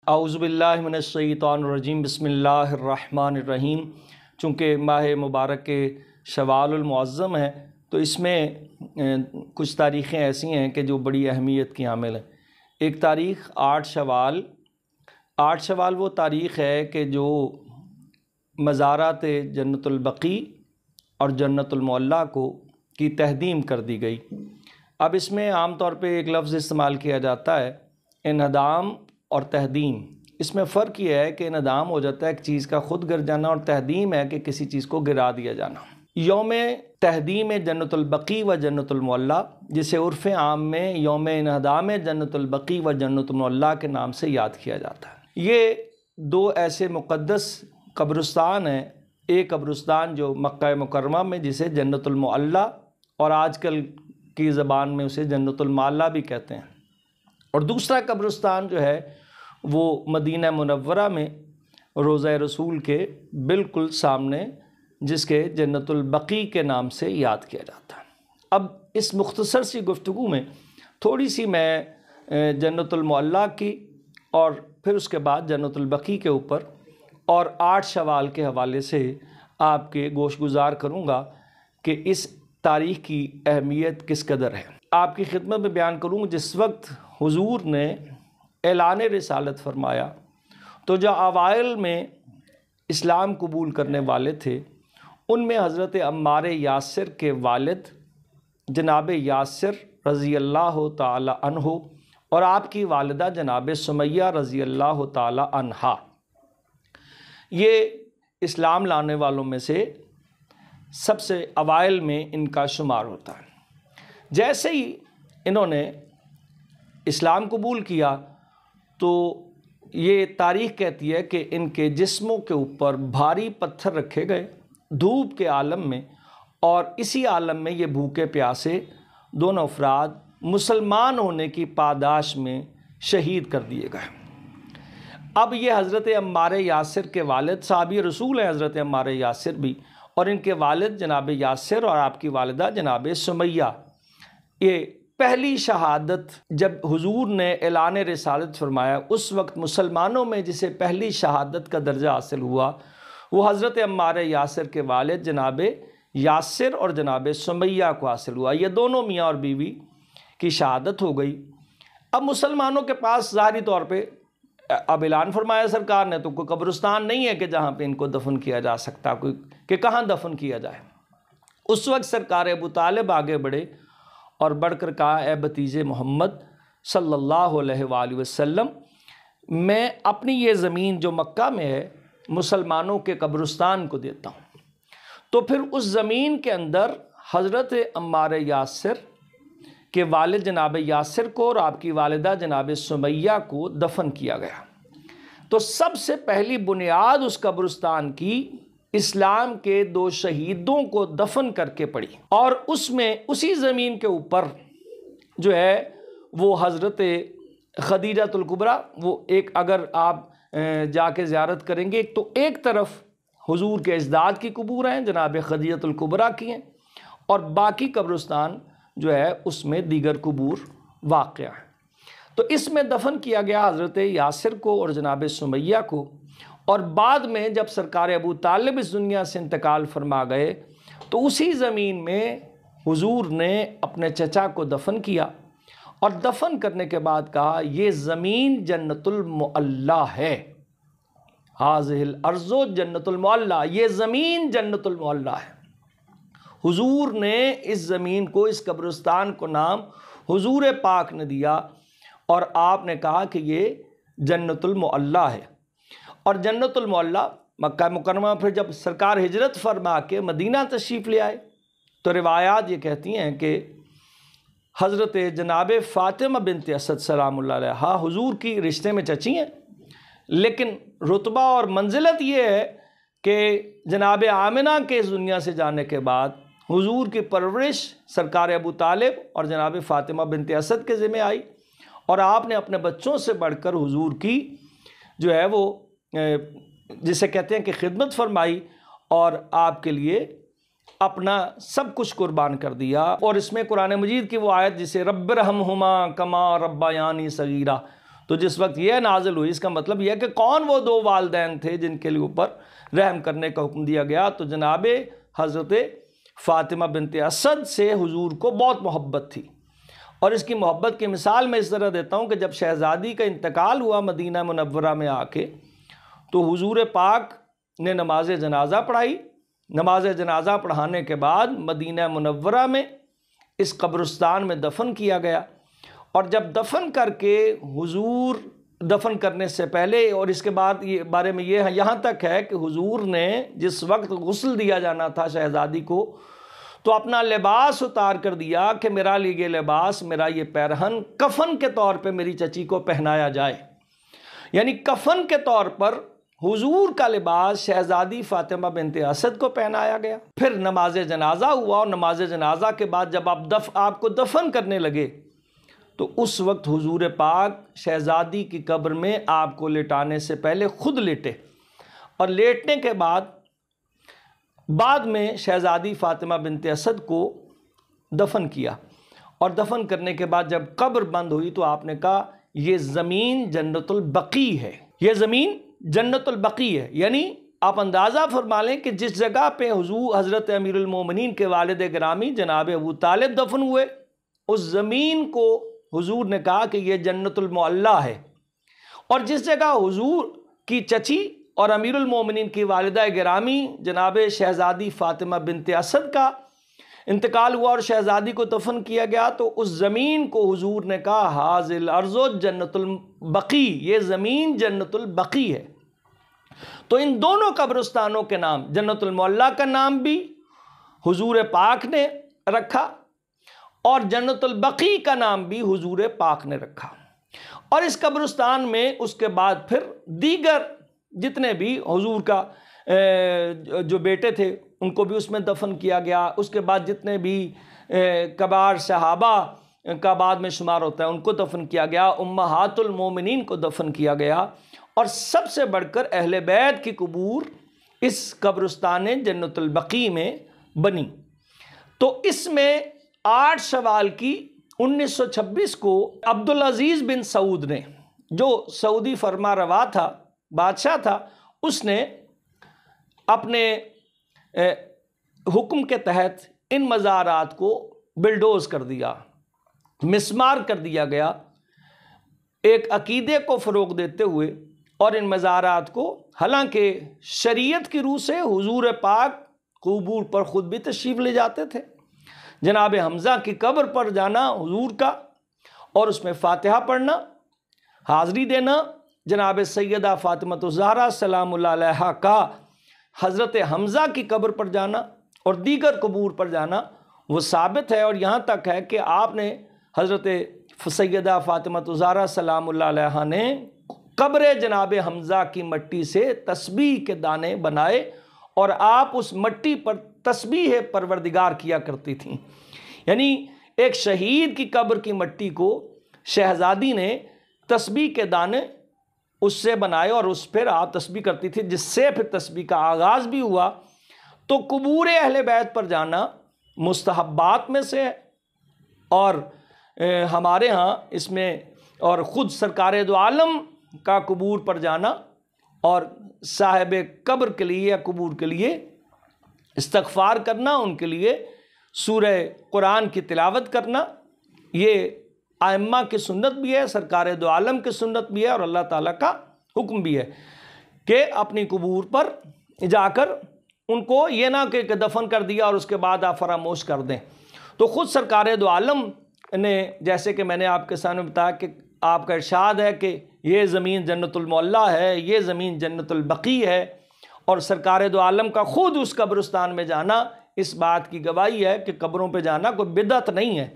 اعوذ باللہ من الشیطان الرجیم بسم اللہ الرحمن الرحیم۔ چونکہ ماہ مبارک کے شوال المعظم ہے تو اس میں کچھ تاریخیں ایسی ہیں کہ جو بڑی اہمیت کی حامل ہیں۔ ایک تاریخ 8 شوال وہ تاریخ ہے کہ جو مزارات جنت البقیع اور جنت المعلیٰ کی تہدیم کر دی گئی۔ اب اس میں عام طور پہ ایک لفظ استعمال کیا جاتا ہے انہدام اور تہدیم۔ اس میں فرق یہ ہے کہ انہدام ہو جاتا ہے ایک چیز کا خود گر جانا، اور تہدیم ہے کہ کسی چیز کو گرا دیا جانا۔ یوم تہدیم جنت البقیع و جنت المعلیٰ، جسے عرف عام میں یوم انہدام جنت البقیع و جنت المعلیٰ کے نام سے یاد کیا جاتا ہے۔ یہ دو ایسے مقدس قبرستان ہیں، ایک قبرستان جو مکہ مکرمہ میں جسے جنت المعلیٰ اور آج کل کی زبان میں اسے جنت المعلیٰ بھی کہتے ہیں، اور دوسرا قبرستان جو ہے وہ مدینہ منورہ میں روضہ رسول کے بالکل سامنے، جس کے جنت البقیع کے نام سے یاد کیا جاتا ہے۔ اب اس مختصر سی گفتگو میں تھوڑی سی میں جنت المعلیٰ کی اور پھر اس کے بعد جنت البقیع کے اوپر اور 8 شوال کے حوالے سے آپ کے گوش گزار کروں گا کہ اس تاریخ کی اہمیت کس قدر ہے۔ آپ کی خدمت میں بیان کروں، جس وقت حضور نے اعلان رسالت فرمایا تو جو اوائل میں اسلام قبول کرنے والے تھے ان میں حضرت عمار یاسر کے والد جناب یاسر رضی اللہ تعالی عنہ اور آپ کی والدہ جناب سمیہ رضی اللہ تعالی عنہا، یہ اسلام لانے والوں میں سے سب سے اوائل میں ان کا شمار ہوتا ہے۔ جیسے ہی انہوں نے اسلام قبول کیا تو یہ تاریخ کہتی ہے کہ ان کے جسموں کے اوپر بھاری پتھر رکھے گئے دھوپ کے عالم میں، اور اسی عالم میں یہ بھوکے پیاسے دونوں افراد مسلمان ہونے کی پاداش میں شہید کر دیے گئے۔ اب یہ حضرت عمار یاسر کے والد صحابی رسول ہیں، حضرت عمار یاسر بھی، اور ان کے والد جناب یاسر اور آپ کی والدہ جناب سمیہ، یہ پہلی شہادت جب حضور نے اعلان رسالت فرمایا اس وقت مسلمانوں میں جسے پہلی شہادت کا درجہ حاصل ہوا وہ حضرت عمار یاسر کے والد جناب یاسر اور جناب سمیہ کو حاصل ہوا۔ یہ دونوں میاں اور بیوی کی شہادت ہو گئی۔ اب مسلمانوں کے پاس ظاہری طور پہ اب اعلان فرمایا سرکار نے تو کوئی قبرستان نہیں ہے کہ جہاں پہ ان کو دفن کیا جا سکتا، کوئی کہ کہاں دفن کیا جائے۔ اس وقت سرکار ابو طالب آگے بڑھے اور بڑھ کر کہا، اے بھتیجے محمد صلی اللہ علیہ وآلہ وسلم، میں اپنی یہ زمین جو مکہ میں ہے مسلمانوں کے قبرستان کو دیتا ہوں۔ تو پھر اس زمین کے اندر حضرت عمار یاسر کے والد جناب یاسر کو اور آپ کی والدہ جناب سمیہ کو دفن کیا گیا۔ تو سب سے پہلی بنیاد اس قبرستان کی اسلام کے 2 شہیدوں کو دفن کر کے پڑی، اور اس میں اسی زمین کے اوپر جو ہے وہ حضرت خدیجہ الکبریٰ، وہ ایک اگر آپ جا کے زیارت کریں گے تو ایک طرف حضور کے اجداد کی قبور ہیں، جناب خدیجہ الکبریٰ کی ہیں، اور باقی قبرستان جو ہے اس میں دیگر قبور واقع ہیں۔ تو اس میں دفن کیا گیا حضرت یاسر کو اور جناب سمیہ کو، اور بعد میں جب سرکار ابو طالب اس دنیا سے انتقال فرما گئے تو اسی زمین میں حضور نے اپنے چچا کو دفن کیا، اور دفن کرنے کے بعد کہا یہ زمین جنت المعلیٰ ہے، ہذہ الارض جنت المعلیٰ، یہ زمین جنت المعلیٰ ہے۔ حضور نے اس زمین کو، اس قبرستان کو نام حضور پاک نے دیا، اور آپ نے کہا کہ یہ جنت المعلیٰ ہے۔ اور جنت المعلیٰ مکہ مکرمہ پھر جب سرکار ہجرت فرما کے مدینہ تشریف لے آئے تو روایات یہ کہتی ہیں کہ حضرت جناب فاطمہ بنت اسد سلام اللہ علیہا حضور کی رشتے میں چچی ہیں، لیکن رتبہ اور منزلت یہ ہے کہ جناب آمنہ کے اس دنیا سے جانے کے بعد حضور کی پرورش سرکار ابو طالب اور جناب فاطمہ بنت اسد کے ذمہ آئی، اور آپ نے اپنے بچوں سے بڑھ کر حضور کی جو ہے وہ جسے کہتے ہیں کہ خدمت فرمائی، اور آپ کے لیے اپنا سب کچھ قربان کر دیا۔ اور اس میں قرآن مجید کی وہ آیت جسے رب ارحمہما کما ربیانی صغیرا، تو جس وقت یہ نازل ہوئی، اس کا مطلب یہ ہے کہ کون وہ دو والدین تھے جن کے اوپر رحم کرنے کا حکم دیا گیا؟ تو جناب حضرت فاطمہ بنت اسد سے حضور کو بہت محبت تھی، اور اس کی محبت کی مثال میں اس طرح دیتا ہوں کہ جب شہزادی کا انتقال ہوا مدینہ منورہ میں آ کے، تو حضور پاک نے نماز جنازہ پڑھائی۔ نماز جنازہ پڑھانے کے بعد مدینہ منورہ میں اس قبرستان میں دفن کیا گیا، اور جب دفن کر کے حضور دفن کرنے سے پہلے اور اس کے بعد یہ بارے میں یہ یہاں تک ہے کہ حضور نے جس وقت غسل دیا جانا تھا شہزادی کو، تو اپنا لباس اتار کر دیا کہ میرا لیے یہ لباس، میرا یہ پیرہن کفن کے طور پہ میری چچی کو پہنایا جائے، یعنی کفن کے طور پر حضور کا لباس شہزادی فاطمہ بنت اسد کو پہنایا گیا۔ پھر نماز جنازہ ہوا، اور نماز جنازہ کے بعد جب آپ کو دفن کرنے لگے تو اس وقت حضور پاک شہزادی کی قبر میں آپ کو لٹانے سے پہلے خود لیٹے، اور لیٹنے کے بعد میں شہزادی فاطمہ بنت اسد کو دفن کیا، اور دفن کرنے کے بعد جب قبر بند ہوئی تو آپ نے کہا یہ زمین جنت البقیع ہے، یہ زمین جنت البقیع ہے۔ یعنی آپ اندازہ فرما لیں کہ جس جگہ پہ حضرت امیر المومنین کے والد گرامی جناب ابو طالب دفن ہوئے، اس زمین کو حضور نے کہا کہ یہ جنت المعلی ہے، اور جس جگہ حضور کی چچی اور امیر المومنین کی والدہ گرامی جناب شہزادی فاطمہ بنت اسد کا انتقال ہوا اور شہزادی کو دفن کیا گیا، تو اس زمین کو حضور نے کہا ھذ الارض جنت البقیع، یہ زمین جنت البقیع ہے۔ تو ان دونوں قبرستانوں کے نام، جنت المعلی کا نام بھی حضور پاک نے رکھا، اور جنت البقیع کا نام بھی حضور پاک نے رکھا۔ اور اس قبرستان میں اس کے بعد پھر دیگر جتنے بھی حضور کا جو بیٹے تھے ان کو بھی اس میں دفن کیا گیا، اس کے بعد جتنے بھی کبار صحابہ کا بعد میں شمار ہوتا ہے ان کو دفن کیا گیا، امہات المومنین کو دفن کیا گیا، اور سب سے بڑھ کر اہل بیت کی قبور اس قبرستان جنت البقیع میں بنی۔ تو اس میں 8 شوال کی 1926 کو عبدالعزیز بن سعود نے، جو سعودی فرما روا تھا، بادشاہ تھا، اس نے اپنے حکم کے تحت ان مزارات کو بلڈوز کر دیا، مسمار کر دیا گیا، ایک عقیدے کو فروغ دیتے ہوئے، اور ان مزارات کو حالانکہ شریعت کی روح سے حضور پاک قبور پر خود بھی تشریف لے جاتے تھے، جناب حمزہ کی قبر پر جانا حضور کا اور اس میں فاتحہ پڑھنا، حاضری دینا، جناب سیدہ فاطمہ الزہرا سلام اللہ علیہا کا حضرت حمزہ کی قبر پر جانا اور دیگر قبور پر جانا وہ ثابت ہے، اور یہاں تک ہے کہ آپ نے حضرت سیدہ فاطمہ الزہرا سلام اللہ علیہا نے قبر جناب حمزہ کی مٹی سے تسبیح کے دانے بنائے، اور آپ اس مٹی پر تسبیح پروردگار کیا کرتی تھیں۔ یعنی ایک شہید کی قبر کی مٹی کو شہزادی نے تسبیح کے دانے اس سے بنائے، اور اس پھر آپ تسبیح کرتی تھی، جس سے پھر تسبیح کا آغاز بھی ہوا۔ تو قبور اہل بیت پر جانا مستحبات میں سے ہے، اور ہمارے ہاں اس میں اور خود سرکار دو عالم کا قبور پر جانا اور صاحب قبر کے لیے یا قبور کے لیے استغفار کرنا، ان کے لیے سورہ قرآن کی تلاوت کرنا، یہ ائمہ کی سنت بھی ہے، سرکار دو عالم کی سنت بھی ہے، اور اللہ تعالیٰ کا حکم بھی ہے کہ اپنی قبور پر جا کر ان کو یہ نہ کہ دفن کر دیا اور اس کے بعد آپ فراموش کر دیں۔ تو خود سرکار دو عالم نے، جیسے کہ میں نے آپ کے سامنے بتایا کہ آپ کا ارشاد ہے کہ یہ زمین جنت المعلی ہے، یہ زمین جنت البقیع ہے، اور سرکار دو عالم کا خود اس قبرستان میں جانا اس بات کی گواہی ہے کہ قبروں پہ جانا کوئی بدعت نہیں ہے۔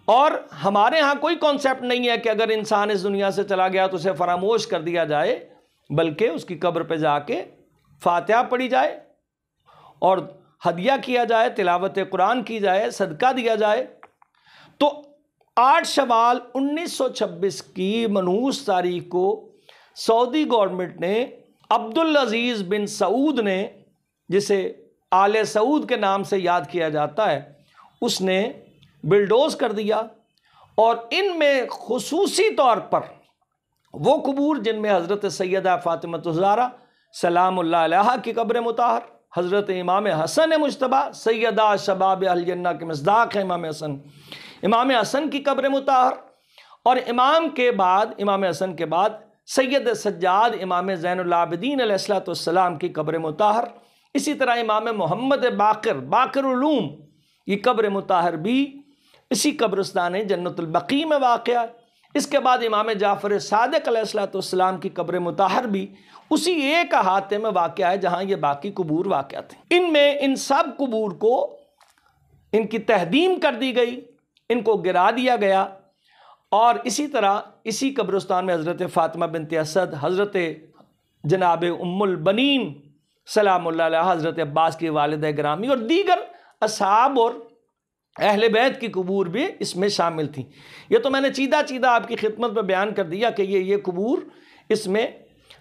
اور ہمارے ہاں کوئی کانسیپٹ نہیں ہے کہ اگر انسان اس دنیا سے چلا گیا تو اسے فراموش کر دیا جائے، بلکہ اس کی قبر پہ جا کے فاتحہ پڑھی جائے اور ہدیہ کیا جائے، تلاوت قرآن کی جائے، صدقہ دیا جائے۔ تو 8 شوال 1926 کی منحوس تاریخ کو سعودی گورنمنٹ نے عبدالعزیز بن سعود نے، جسے آل سعود کے نام سے یاد کیا جاتا ہے، اس نے بلڈوز کر دیا، اور ان میں خصوصی طور پر وہ قبور جن میں حضرت سیدہ فاطمہ الزہرا سلام اللہ علیہا کی قبر مطہر، حضرت امام حسن مجتبی سیدہ شباب اہل جنہ کے مصداق ہیں امام حسن کی قبر مطہر، اور امام حسن کے بعد سید سجاد امام زین العابدین علیہ السلام کی قبر مطہر، اسی طرح امام محمد باقر علوم یہ قبر مطہر بھی اسی قبرستان جنت البقیع میں واقع ہے۔ اس کے بعد امام جعفر صادق علیہ السلام کی قبر مطہر بھی اسی ایک احاطے میں واقع ہے جہاں یہ باقی قبور واقع تھے۔ ان سب قبور کو ان کی تہدیم کر دی گئی، ان کو گرا دیا گیا، اور اسی طرح اسی قبرستان میں حضرت فاطمہ بنت اسد، حضرت جناب ام البنین سلام اللہ علیہ، حضرت عباس کی والدہ گرامی اور دیگر اصحاب اور اہل بیت کی قبور بھی اس میں شامل تھیں۔ یہ تو میں نے چیدہ آپ کی خدمت میں بیان کر دیا کہ یہ قبور اس میں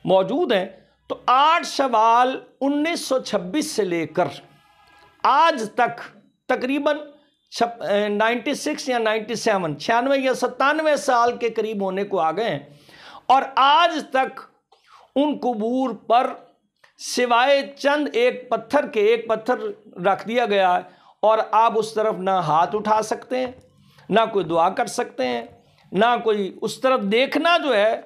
موجود ہیں۔ تو 8 شوال 1926 سے لے کر آج تک تقریباً 96 یا 97 96 یا 97 سال کے قریب ہونے کو آ گئے ہیں، اور آج تک ان قبور پر سوائے چند ایک پتھر رکھ دیا گیا ہے، اور آپ اس طرف نہ ہاتھ اٹھا سکتے ہیں، نہ کوئی دعا کر سکتے ہیں، نہ کوئی اس طرف دیکھنا جو ہے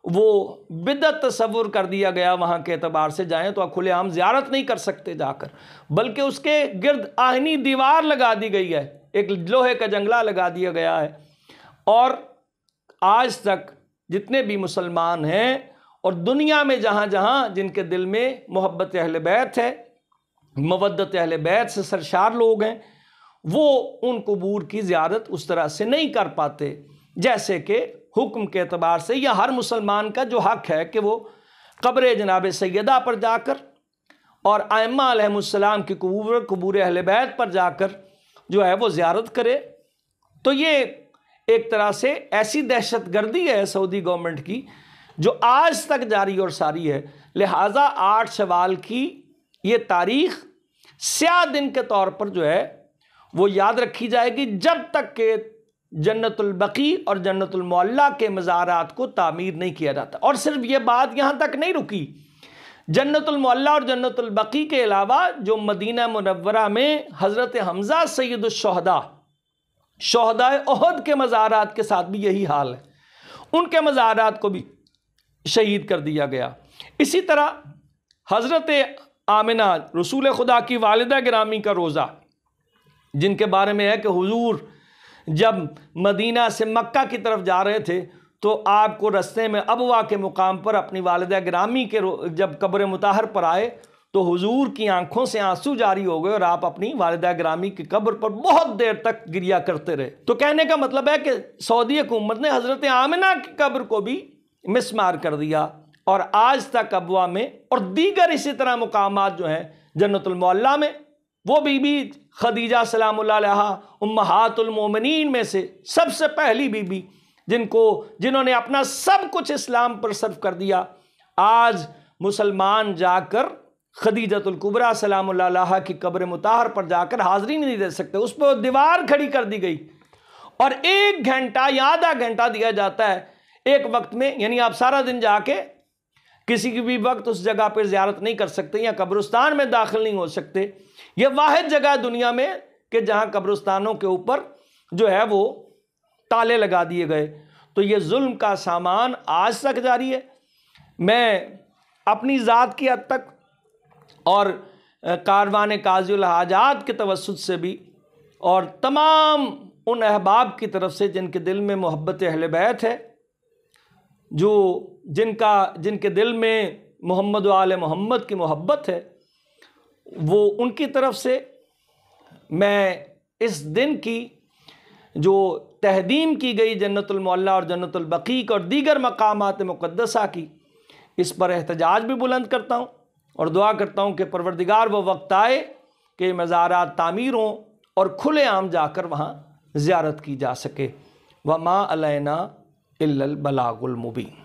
وہ بدعت تصور کر دیا گیا۔ وہاں کے اعتبار سے جائیں تو آپ کھلے عام زیارت نہیں کر سکتے جا کر، بلکہ اس کے گرد آہنی دیوار لگا دی گئی ہے، ایک لوہے کا جنگلہ لگا دیا گیا ہے، اور آج تک جتنے بھی مسلمان ہیں اور دنیا میں جہاں جہاں جن کے دل میں محبت اہل بیت ہے، مودت اہل بیت سے سرشار لوگ ہیں، وہ ان قبور کی زیارت اس طرح سے نہیں کر پاتے جیسے کہ حکم کے اعتبار سے، یا ہر مسلمان کا جو حق ہے کہ وہ قبر جناب سیدہ پر جا کر اور ائمہ علیہم السلام کی قبور اہل بیت پر جا کر جو ہے وہ زیارت کرے۔ تو یہ ایک طرح سے ایسی دہشت گردی ہے سعودی گورنمنٹ کی جو آج تک جاری اور ساری ہے، لہٰذا 8 شوال کی یہ تاریخ سیاہ دن کے طور پر جو ہے وہ یاد رکھی جائے گی جب تک کہ جنت البقیع اور جنت المعلیٰ کے مزارات کو تعمیر نہیں کیا جاتا۔ اور صرف یہ بات یہاں تک نہیں رکی، جنت المعلیٰ اور جنت البقیع کے علاوہ جو مدینہ منورہ میں حضرت حمزہ سید الشہداء شہدائے احد کے مزارات کے ساتھ بھی یہی حال ہے، ان کے مزارات کو بھی شہید کر دیا گیا۔ اسی طرح حضرت آمنہ رسول خدا کی والدہ گرامی کا روزہ، جن کے بارے میں ہے کہ حضور جب مدینہ سے مکہ کی طرف جا رہے تھے تو آپ کو رستے میں ابوا کے مقام پر اپنی والدہ گرامی کے جب قبر مطہر پر آئے تو حضور کی آنکھوں سے آنسو جاری ہو گئے، اور آپ اپنی والدہ گرامی کی قبر پر بہت دیر تک گریا کرتے رہے۔ تو کہنے کا مطلب ہے کہ سعودی حکومت نے حضرت آمنہ کی قبر کو بھی مسمار کر دیا، اور آج تک ابوا میں اور دیگر اسی طرح مقامات جو ہیں جنت المعلیٰ میں، وہ بی بی خدیجہ سلام اللہ علیہا امہات المومنین میں سے سب سے پہلی بی بی جنہوں نے اپنا سب کچھ اسلام پر صرف کر دیا، آج مسلمان جا کر خدیجۃ الکبریٰ سلام اللہ علیہا کی قبر مطہر پر جا کر حاضری نہیں دے سکتے، اس پہ دیوار کھڑی کر دی گئی، اور 1 گھنٹہ یا آدھا گھنٹہ دیا جاتا ہے ایک وقت میں، یعنی آپ سارا دن جا کے کسی کی بھی وقت اس جگہ پر زیارت نہیں کر سکتے یا قبرستان میں داخل نہیں ہو سکتے۔ یہ واحد جگہ ہے دنیا میں کہ جہاں قبرستانوں کے اوپر جو ہے وہ تالے لگا دیے گئے۔ تو یہ ظلم کا سامان آج تک جاری ہے۔ میں اپنی ذات کی حد تک اور کاروان قاضی الحاجات کے توسط سے بھی، اور تمام ان احباب کی طرف سے جن کے دل میں محبت اہل بیت ہے، جن کے دل میں محمد و آل محمد کی محبت ہے، وہ ان کی طرف سے میں اس دن کی جو تہدیم کی گئی جنت المعلیٰ اور جنت البقیع اور دیگر مقامات مقدسہ کی، اس پر احتجاج بھی بلند کرتا ہوں، اور دعا کرتا ہوں کہ پروردگار وہ وقت آئے کہ مزارات تعمیر ہوں اور کھلے عام جا کر وہاں زیارت کی جا سکے۔ وَمَا عَلَيْنَا إِلَّا الْبَلَاغُ الْمُبِينُ۔